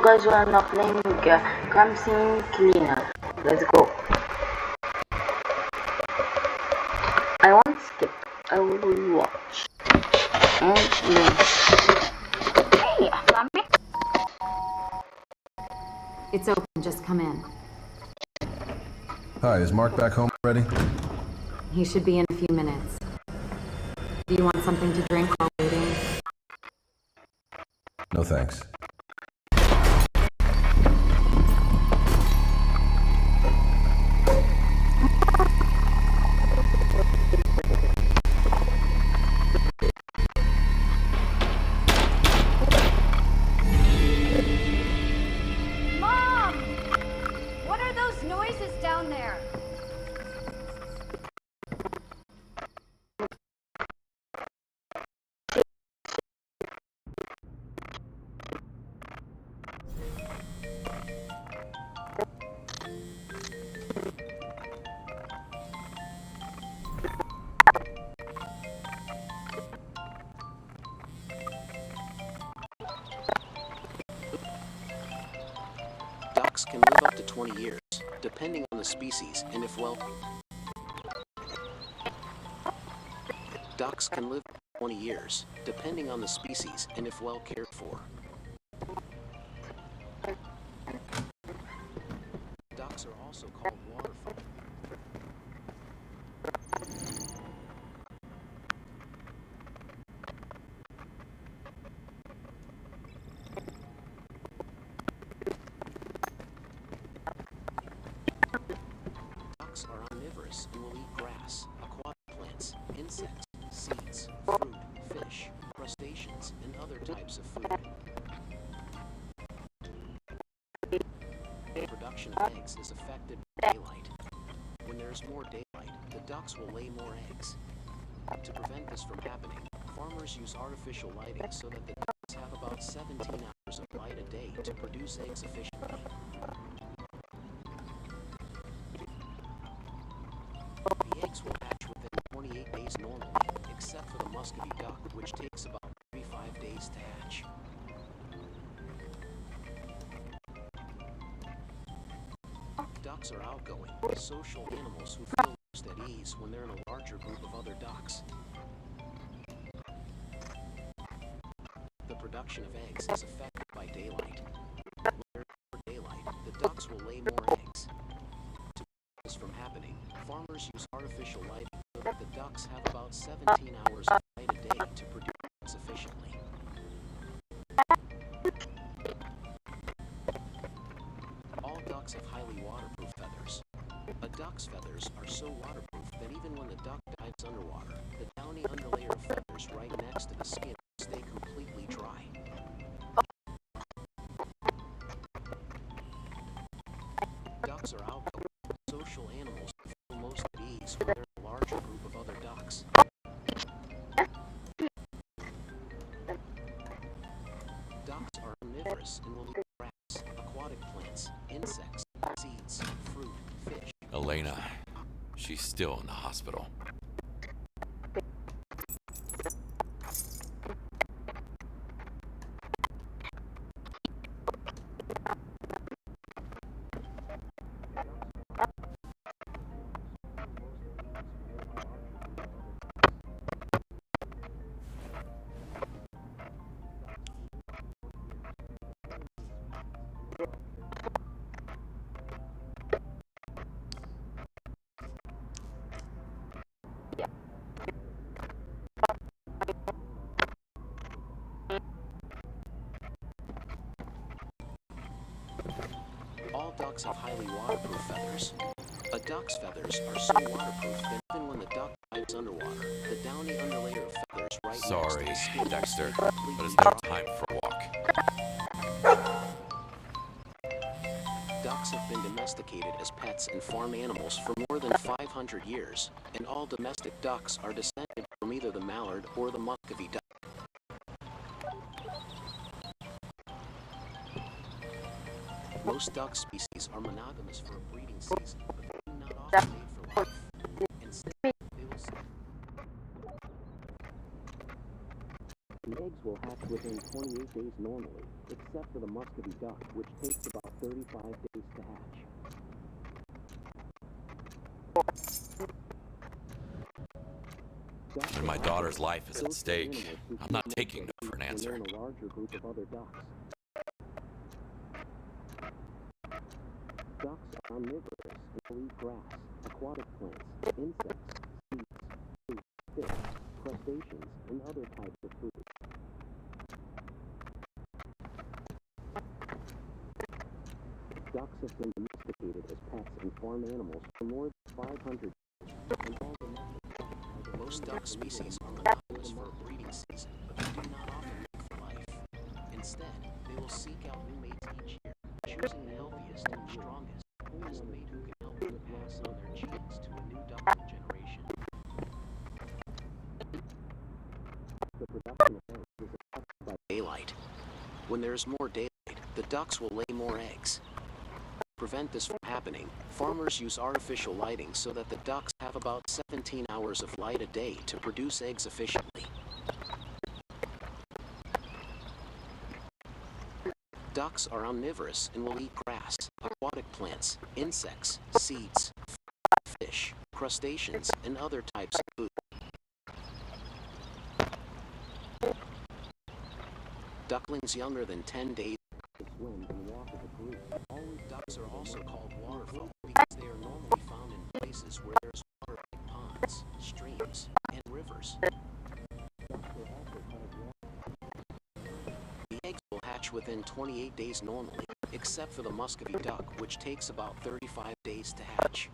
guys are not playing CrimeCleaner. Let's go. I won't skip. I will watch. And hey, Flammy. It's open. Just come in. Hi, is Mark back home already? He should be in a few minutes. Do you want something to drink while waiting? No thanks. Mom! What are those noises down there? Ducks can live up to 20 years, depending on the species and if well... Ducks can live 20 years, depending on the species and if well cared for. Ducks are also called waterfowl. Ducks are omnivorous and will eat grass, aquatic plants, insects, seeds, fruit, fish, crustaceans, and other types of food. The production of eggs is affected by daylight. When there is more daylight, the ducks will lay more eggs. To prevent this from happening, farmers use artificial lighting so that the ducks have about 17 hours of light a day to produce eggs efficiently. The eggs will hatch within 28 days normally, except for the muscovy duck, which takes about 35 days to hatch. Ducks are outgoing, social animals who feel most at ease when they're in a larger group of other ducks. The production of eggs is affected by daylight. When there is more daylight, the ducks will lay more eggs. To prevent this from happening, farmers use artificial lighting so that the ducks have about 17 hours of light a day to produce eggs efficiently. All ducks have highly waterproof feathers. A duck's feathers are so waterproof that even when the duck dives underwater, the downy underlayer of feathers right next to the skin stay completely dry. Ducks are outgoing, social animals who feel most at ease when they're in a larger group of other ducks. Ducks are omnivorous and will eat grass, aquatic plants, insects, seeds, fruit, fish. Elena, she's still in the hospital. All ducks have highly waterproof feathers. A duck's feathers are so waterproof that even when the duck dives underwater, the downy underlayer of feathers right next to Sorry, the skin Dexter, is but completely it's now dry. time for a walk. Ducks have been domesticated as pets and farm animals for more than 500 years, and all domestic ducks are descended from either the mallard or the muscovy duck. Most duck species are monogamous for a breeding season, but they do not often mate for life. Instead, they will the eggs will hatch within 28 days normally, except for the muscovy duck, which takes about 35 days to hatch. When my daughter's life is at stake, I'm not taking no for an answer. In a larger group of other ducks. Ducks are omnivorous and will eat grass, aquatic plants, insects, seeds, fruit, fish, crustaceans, and other types of food. Ducks have been domesticated as pets and farm animals for more than 500 years, and all domestic ducks are most duck species are monogamous for a breeding season, but they do not often mate for life. Instead, they will seek out new mates each year, choosing the healthiest and strongest as a mate who can help them pass on their genes to a new duckling generation. The production of eggs is affected by daylight. When there is more daylight, the ducks will lay more eggs. To prevent this from happening, farmers use artificial lighting so that the ducks have about 17 hours of light a day to produce eggs efficiently. Ducks are omnivorous and will eat grass, aquatic plants, insects, seeds, fish, crustaceans, and other types of food. Ducklings younger than 10 days swim and walk as a group. Ducks are also called waterfowl because they are normally found in places where there's water like ponds, streams, and rivers. The eggs will hatch within 28 days normally, except for the muscovy duck, which takes about 35 days to hatch.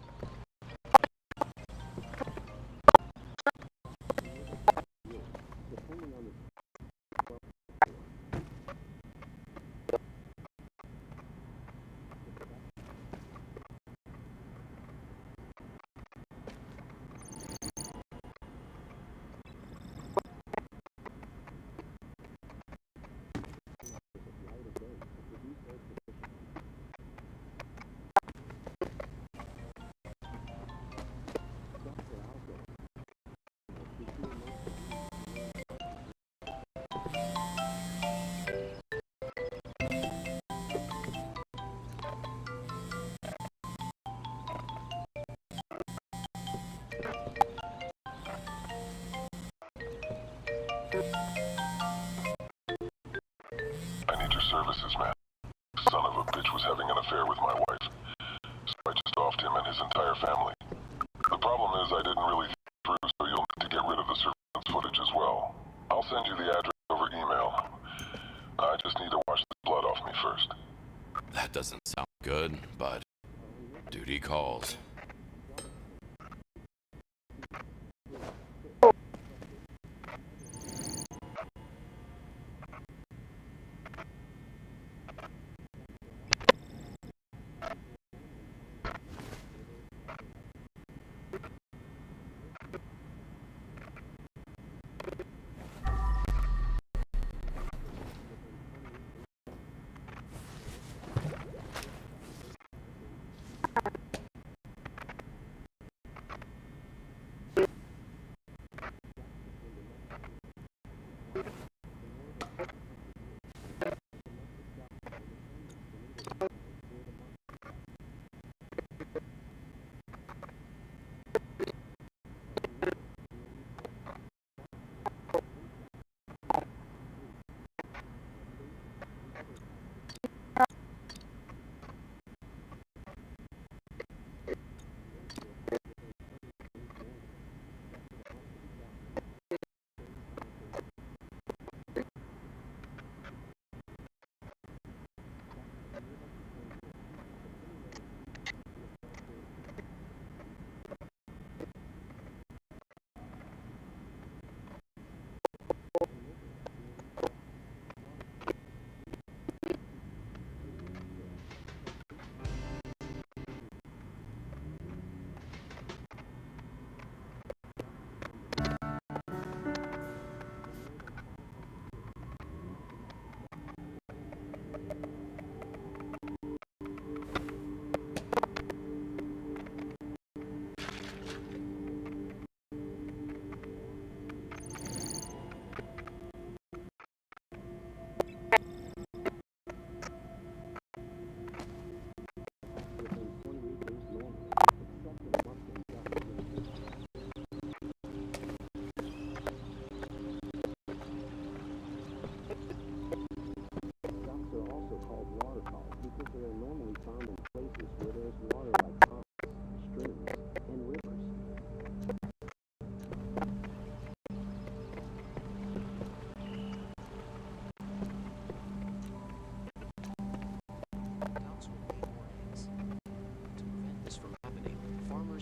I need your services, man. Son of a bitch was having an affair with my wife, so I just offed him and his entire family. The problem is I didn't really think it through, so you'll need to get rid of the surveillance footage as well. I'll send you the address over email. I just need to wash the blood off me first. That doesn't sound good, but duty calls.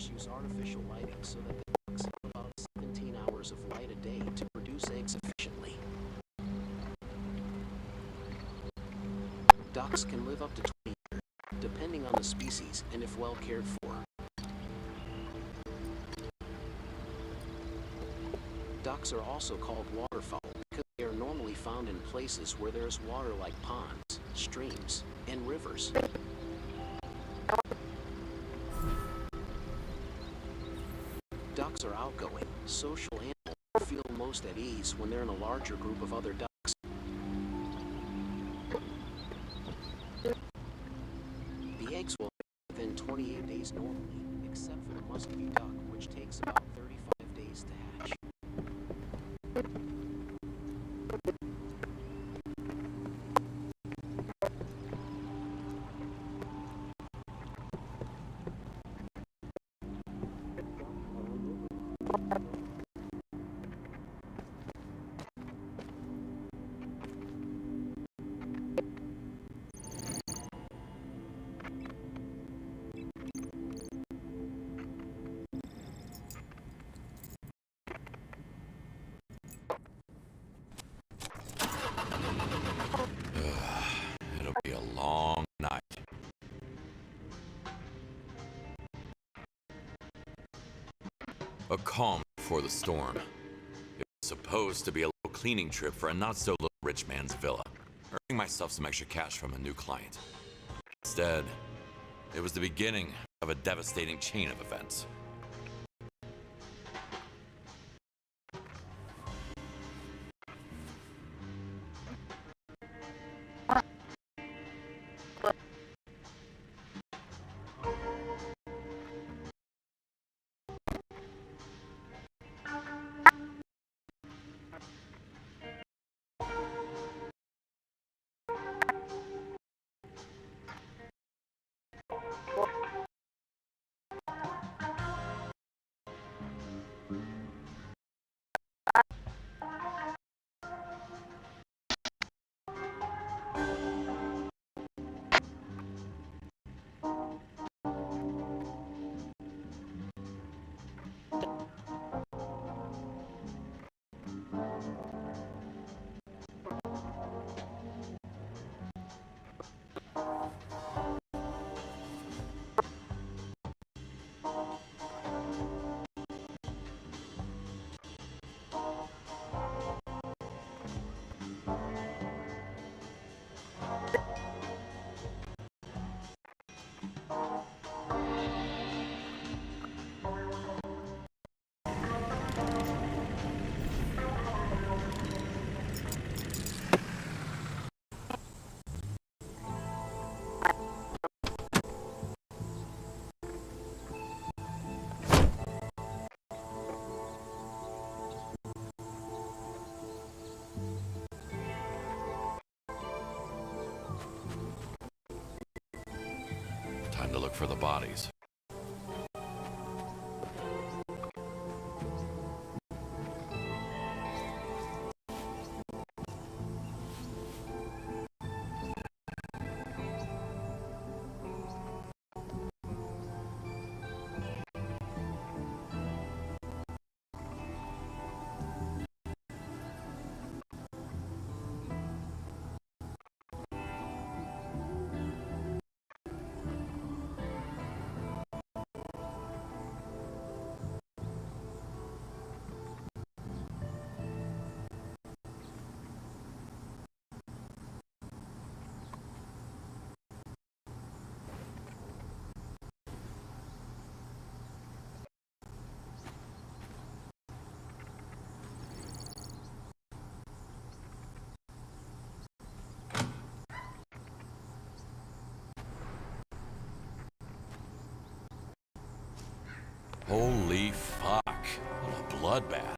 farmers use artificial lighting so that the ducks have about 17 hours of light a day to produce eggs efficiently. Ducks can live up to 20 years, depending on the species and if well cared for. Ducks are also called waterfowl because they are normally found in places where there is water like ponds, streams, and rivers. Ducks are outgoing, social animals who feel most at ease when they're in a larger group of other ducks. The eggs will hatch within 28 days normally, except for the musky duck, which takes about 35 days to hatch. It'll be a long night. A calm before the storm. It was supposed to be a little cleaning trip for a not-so-little rich man's villa, earning myself some extra cash from a new client. Instead, it was the beginning of a devastating chain of events. Time to look for the bodies. Holy fuck. What a bloodbath.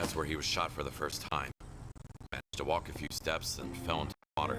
That's where he was shot for the first time. Managed to walk a few steps and fell into the water.